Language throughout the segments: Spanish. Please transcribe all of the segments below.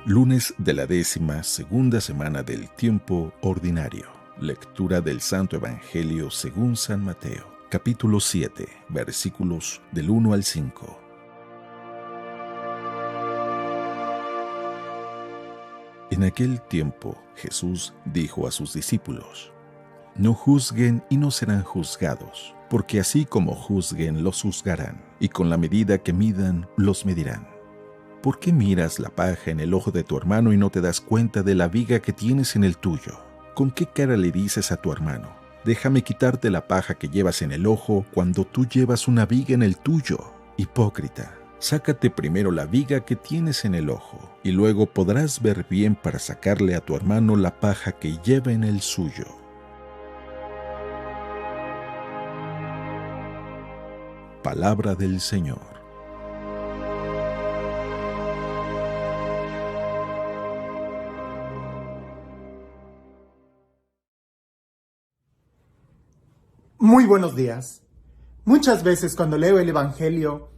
Lunes de la 12ª semana del tiempo ordinario. Lectura del Santo Evangelio según San Mateo, capítulo 7, versículos del 1 al 5. En aquel tiempo Jesús dijo a sus discípulos: No juzguen y no serán juzgados, porque así como juzguen los juzgarán, y con la medida que midan los medirán. ¿Por qué miras la paja en el ojo de tu hermano y no te das cuenta de la viga que tienes en el tuyo? ¿Con qué cara le dices a tu hermano: déjame quitarte la paja que llevas en el ojo, cuando tú llevas una viga en el tuyo? Hipócrita, sácate primero la viga que tienes en el ojo, y luego podrás ver bien para sacarle a tu hermano la paja que lleva en el suyo. Palabra del Señor. Muy buenos días. Muchas veces cuando leo el Evangelio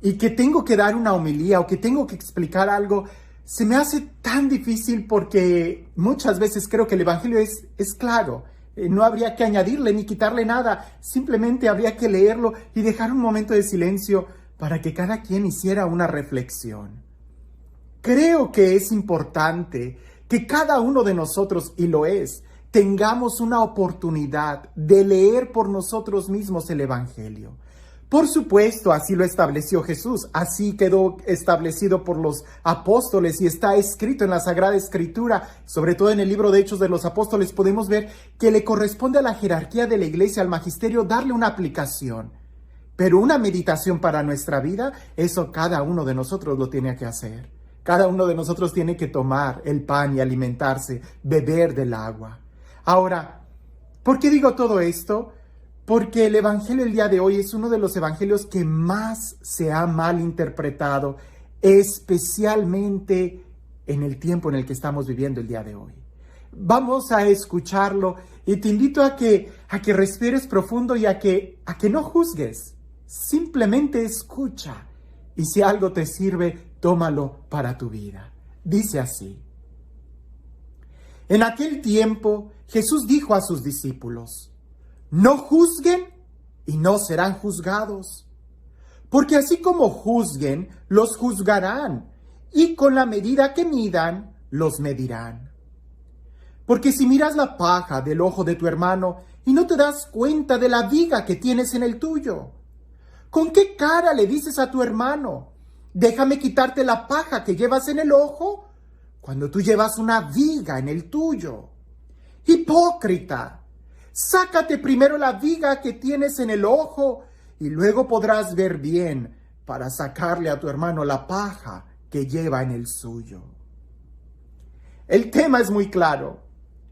y que tengo que dar una homilía o que tengo que explicar algo, se me hace tan difícil porque muchas veces creo que el Evangelio es claro. No habría que añadirle ni quitarle nada, simplemente habría que leerlo y dejar un momento de silencio para que cada quien hiciera una reflexión. Creo que es importante que cada uno de nosotros, y lo es, tengamos una oportunidad de leer por nosotros mismos el Evangelio. Por supuesto, así lo estableció Jesús, así quedó establecido por los apóstoles y está escrito en la Sagrada Escritura, sobre todo en el libro de Hechos de los Apóstoles, podemos ver que le corresponde a la jerarquía de la Iglesia, al magisterio, darle una aplicación. Pero una meditación para nuestra vida, eso cada uno de nosotros lo tiene que hacer. Cada uno de nosotros tiene que tomar el pan y alimentarse, beber del agua. Ahora, ¿por qué digo todo esto? Porque el Evangelio del día de hoy es uno de los evangelios que más se ha malinterpretado, especialmente en el tiempo en el que estamos viviendo el día de hoy. Vamos a escucharlo y te invito a que respires profundo y a que no juzgues. Simplemente escucha y si algo te sirve, tómalo para tu vida. Dice así: En aquel tiempo, Jesús dijo a sus discípulos: No juzguen y no serán juzgados, porque así como juzguen, los juzgarán, y con la medida que midan, los medirán. Porque si miras la paja del ojo de tu hermano y no te das cuenta de la viga que tienes en el tuyo, ¿con qué cara le dices a tu hermano: déjame quitarte la paja que llevas en el ojo, cuando tú llevas una viga en el tuyo? Hipócrita, sácate primero la viga que tienes en el ojo y luego podrás ver bien para sacarle a tu hermano la paja que lleva en el suyo. El tema es muy claro: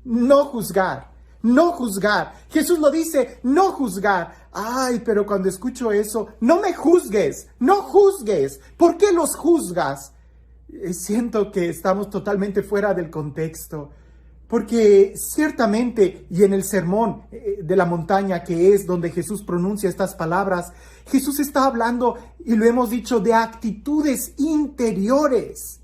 no juzgar, no juzgar. Jesús lo dice: no juzgar. Ay, pero cuando escucho eso, no me juzgues, no juzgues. ¿Por qué los juzgas? Siento que estamos totalmente fuera del contexto, porque ciertamente, y en el sermón de la montaña, que es donde Jesús pronuncia estas palabras, Jesús está hablando, y lo hemos dicho, de actitudes interiores.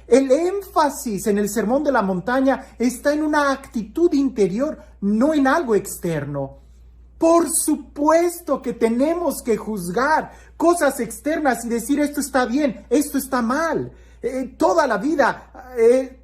El énfasis en el sermón de la montaña está en una actitud interior, no en algo externo. Por supuesto que tenemos que juzgar cosas externas y decir: esto está bien, esto está mal. Toda la vida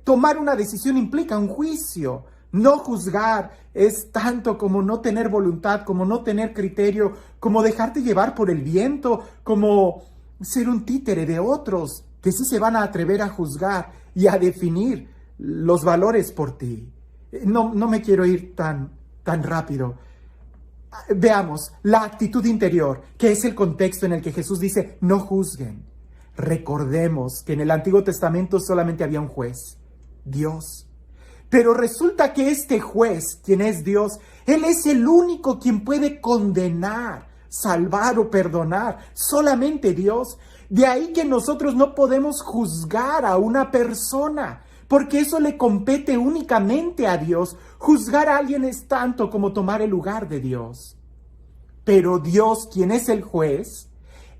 tomar una decisión implica un juicio. No juzgar es tanto como no tener voluntad, como no tener criterio, como dejarte llevar por el viento, como ser un títere de otros que sí se van a atrever a juzgar y a definir los valores por ti. No me quiero ir tan rápido. Veamos la actitud interior, que es el contexto en el que Jesús dice: no juzguen. Recordemos que en el Antiguo Testamento solamente había un juez, Dios. Pero resulta que este juez, quien es Dios, Él es el único quien puede condenar, salvar o perdonar. Solamente Dios. De ahí que nosotros no podemos juzgar a una persona, porque eso le compete únicamente a Dios. Juzgar a alguien es tanto como tomar el lugar de Dios. Pero Dios, quien es el juez,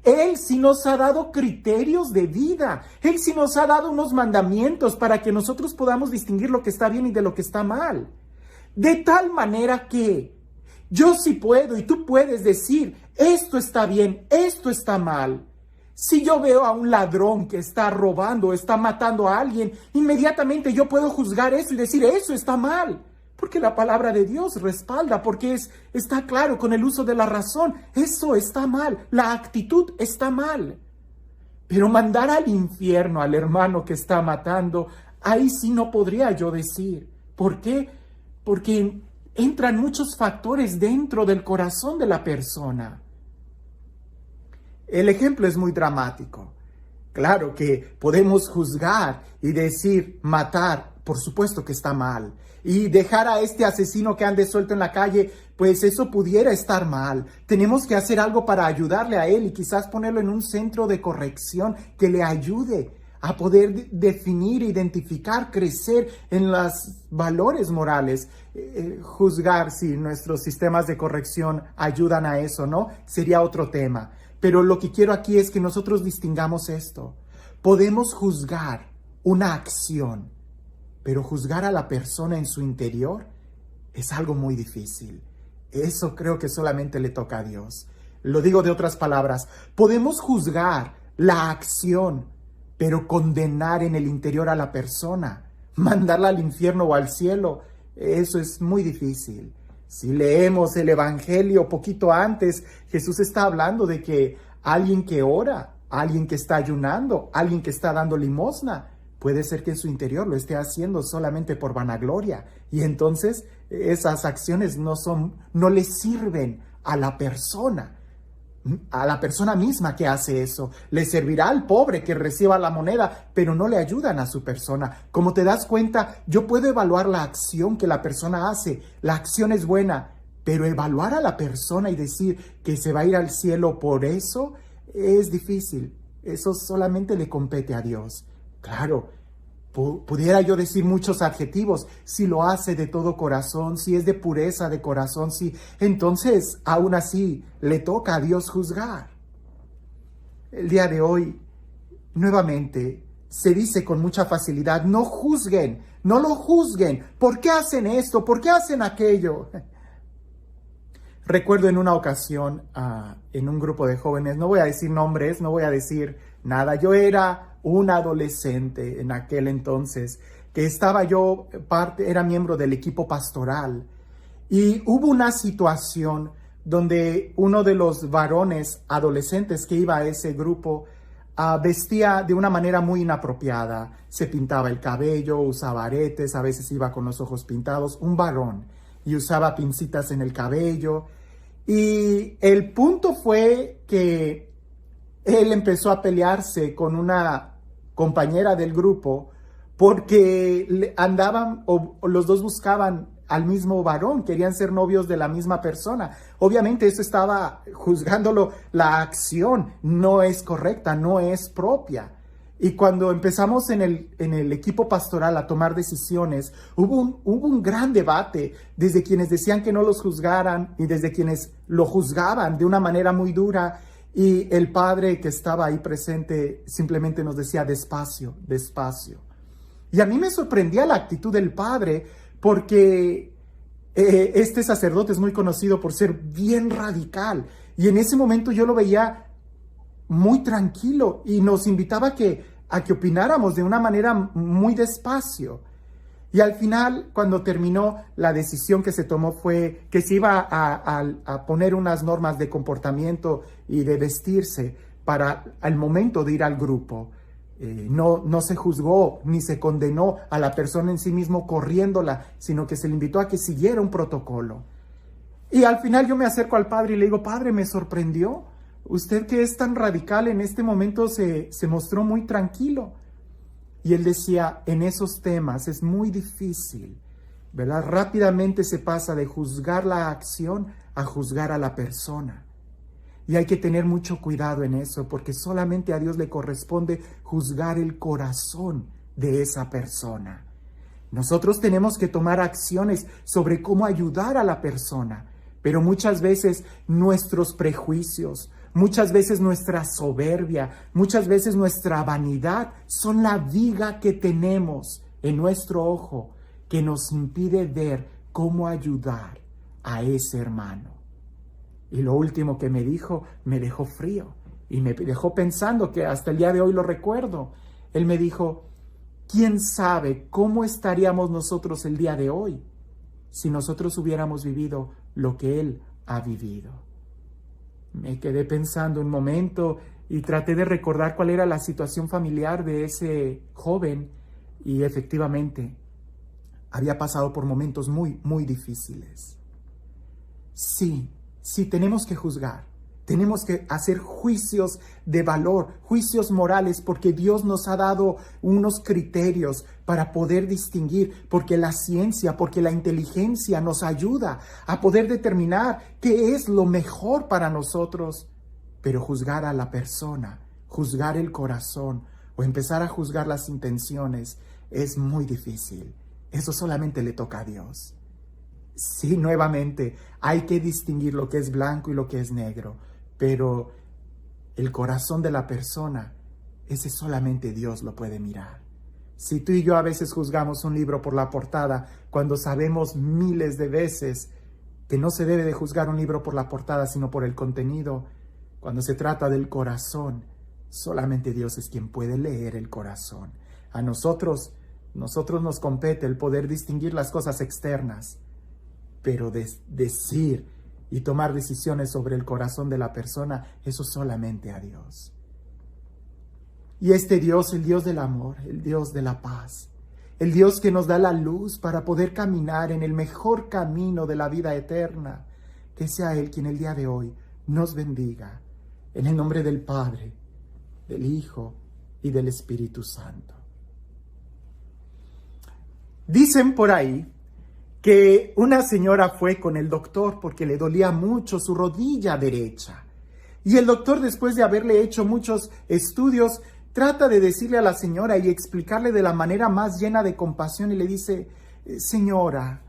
Él sí nos ha dado criterios de vida. Él sí nos ha dado unos mandamientos para que nosotros podamos distinguir lo que está bien y de lo que está mal. De tal manera que yo sí puedo y tú puedes decir, esto está bien, esto está mal. Si yo veo a un ladrón que está robando, está matando a alguien, inmediatamente yo puedo juzgar eso y decir, eso está mal. Porque la palabra de Dios respalda, porque está claro con el uso de la razón. Eso está mal, la actitud está mal. Pero mandar al infierno al hermano que está matando, ahí sí no podría yo decir. ¿Por qué? Porque entran muchos factores dentro del corazón de la persona. El ejemplo es muy dramático. Claro que podemos juzgar y decir, matar, por supuesto que está mal. Y dejar a este asesino que ande suelto en la calle, pues eso pudiera estar mal. Tenemos que hacer algo para ayudarle a él y quizás ponerlo en un centro de corrección que le ayude a poder definir, identificar, crecer en los valores morales. Juzgar si nuestros sistemas de corrección ayudan a eso, ¿no? Sería otro tema. Pero lo que quiero aquí es que nosotros distingamos esto. Podemos juzgar una acción, pero juzgar a la persona en su interior es algo muy difícil. Eso creo que solamente le toca a Dios. Lo digo de otras palabras. Podemos juzgar la acción, pero condenar en el interior a la persona, mandarla al infierno o al cielo, eso es muy difícil. Si leemos el Evangelio poquito antes, Jesús está hablando de que alguien que ora, alguien que está ayunando, alguien que está dando limosna, puede ser que en su interior lo esté haciendo solamente por vanagloria. Y entonces esas acciones no le sirven a la persona misma que hace eso. Le servirá al pobre que reciba la moneda, pero no le ayudan a su persona. Como te das cuenta, yo puedo evaluar la acción que la persona hace. La acción es buena, pero evaluar a la persona y decir que se va a ir al cielo por eso es difícil. Eso solamente le compete a Dios. Claro, pudiera yo decir muchos adjetivos, si lo hace de todo corazón, si es de pureza de corazón, si, entonces aún así le toca a Dios juzgar. El día de hoy, nuevamente, se dice con mucha facilidad, no juzguen, no lo juzguen, ¿por qué hacen esto? ¿Por qué hacen aquello? Recuerdo en una ocasión, en un grupo de jóvenes, no voy a decir nombres, no voy a decir nada, yo era un adolescente en aquel entonces, que era miembro del equipo pastoral, y hubo una situación donde uno de los varones adolescentes que iba a ese grupo vestía de una manera muy inapropiada, se pintaba el cabello, usaba aretes, a veces iba con los ojos pintados, un varón, y usaba pincitas en el cabello, y el punto fue que él empezó a pelearse con una compañera del grupo porque andaban o los dos buscaban al mismo varón, querían ser novios de la misma persona. Obviamente eso estaba juzgándolo, la acción no es correcta, no es propia. Y cuando empezamos en el equipo pastoral a tomar decisiones, hubo un gran debate desde quienes decían que no los juzgaran y desde quienes lo juzgaban de una manera muy dura. Y el padre que estaba ahí presente simplemente nos decía despacio, despacio. Y a mí me sorprendía la actitud del padre porque este sacerdote es muy conocido por ser bien radical. Y en ese momento yo lo veía muy tranquilo y nos invitaba a que opináramos de una manera muy despacio. Y al final, cuando terminó, la decisión que se tomó fue que se iba a poner unas normas de comportamiento y de vestirse para el momento de ir al grupo. No se juzgó ni se condenó a la persona en sí mismo corriéndola, sino que se le invitó a que siguiera un protocolo. Y al final yo me acerco al padre y le digo, padre, me sorprendió. Usted que es tan radical en este momento se mostró muy tranquilo. Y él decía, en esos temas es muy difícil, ¿verdad? Rápidamente se pasa de juzgar la acción a juzgar a la persona. Y hay que tener mucho cuidado en eso, porque solamente a Dios le corresponde juzgar el corazón de esa persona. Nosotros tenemos que tomar acciones sobre cómo ayudar a la persona, pero muchas veces nuestros prejuicios, Muchas veces nuestra soberbia, muchas veces nuestra vanidad son la viga que tenemos en nuestro ojo que nos impide ver cómo ayudar a ese hermano. Y lo último que me dijo me dejó frío y me dejó pensando, que hasta el día de hoy lo recuerdo. Él me dijo: ¿quién sabe cómo estaríamos nosotros el día de hoy si nosotros hubiéramos vivido lo que él ha vivido? Me quedé pensando un momento y traté de recordar cuál era la situación familiar de ese joven, y efectivamente había pasado por momentos muy, muy difíciles. Sí, tenemos que juzgar, tenemos que hacer juicios de valor, juicios morales, porque Dios nos ha dado unos criterios para poder distinguir, porque la ciencia, porque la inteligencia nos ayuda a poder determinar qué es lo mejor para nosotros. Pero juzgar a la persona, juzgar el corazón o empezar a juzgar las intenciones es muy difícil. Eso solamente le toca a Dios. Sí, nuevamente, hay que distinguir lo que es blanco y lo que es negro, pero el corazón de la persona, ese solamente Dios lo puede mirar. Si tú y yo a veces juzgamos un libro por la portada, cuando sabemos miles de veces que no se debe de juzgar un libro por la portada, sino por el contenido, cuando se trata del corazón, solamente Dios es quien puede leer el corazón. A nosotros nos compete el poder distinguir las cosas externas, pero decir y tomar decisiones sobre el corazón de la persona, eso solamente a Dios. Y este Dios, el Dios del amor, el Dios de la paz, el Dios que nos da la luz para poder caminar en el mejor camino de la vida eterna, que sea Él quien el día de hoy nos bendiga, en el nombre del Padre, del Hijo y del Espíritu Santo. Dicen por ahí que una señora fue con el doctor porque le dolía mucho su rodilla derecha. Y el doctor, después de haberle hecho muchos estudios, trata de decirle a la señora y explicarle de la manera más llena de compasión, y le dice: señora,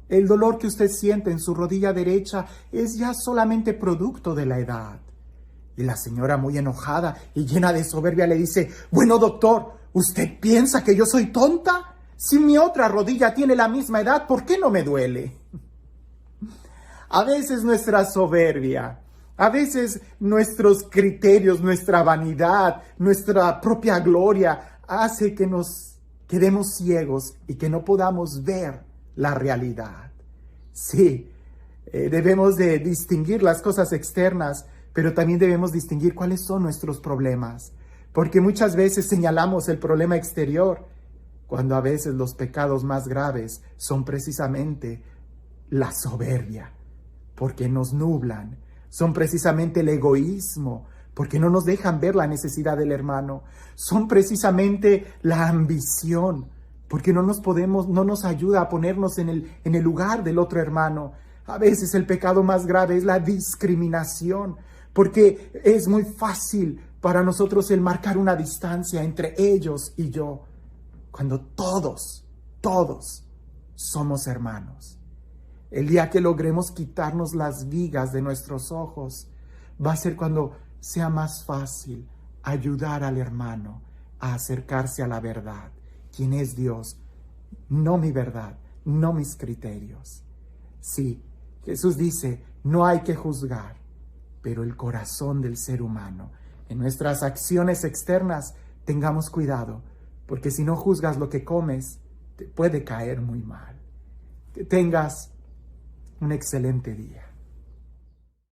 el dolor que usted siente en su rodilla derecha es ya solamente producto de la edad. Y la señora, muy enojada y llena de soberbia, le dice: bueno, doctor, ¿usted piensa que yo soy tonta? Si mi otra rodilla tiene la misma edad, ¿por qué no me duele? A veces nuestra soberbia, a veces nuestros criterios, nuestra vanidad, nuestra propia gloria hace que nos quedemos ciegos y que no podamos ver la realidad. Sí, debemos de distinguir las cosas externas, pero también debemos distinguir cuáles son nuestros problemas, porque muchas veces señalamos el problema exterior, cuando a veces los pecados más graves son precisamente la soberbia, porque nos nublan, son precisamente el egoísmo, porque no nos dejan ver la necesidad del hermano, son precisamente la ambición, porque no nos ayuda a ponernos en el lugar del otro hermano. A veces el pecado más grave es la discriminación, porque es muy fácil para nosotros el marcar una distancia entre ellos y yo, cuando todos somos hermanos. El día que logremos quitarnos las vigas de nuestros ojos, va a ser cuando sea más fácil ayudar al hermano a acercarse a la verdad, quien es Dios, no mi verdad, no mis criterios. Sí, Jesús dice: no hay que juzgar, pero el corazón del ser humano, en nuestras acciones externas, tengamos cuidado, porque si no juzgas lo que comes, te puede caer muy mal. Que tengas un excelente día.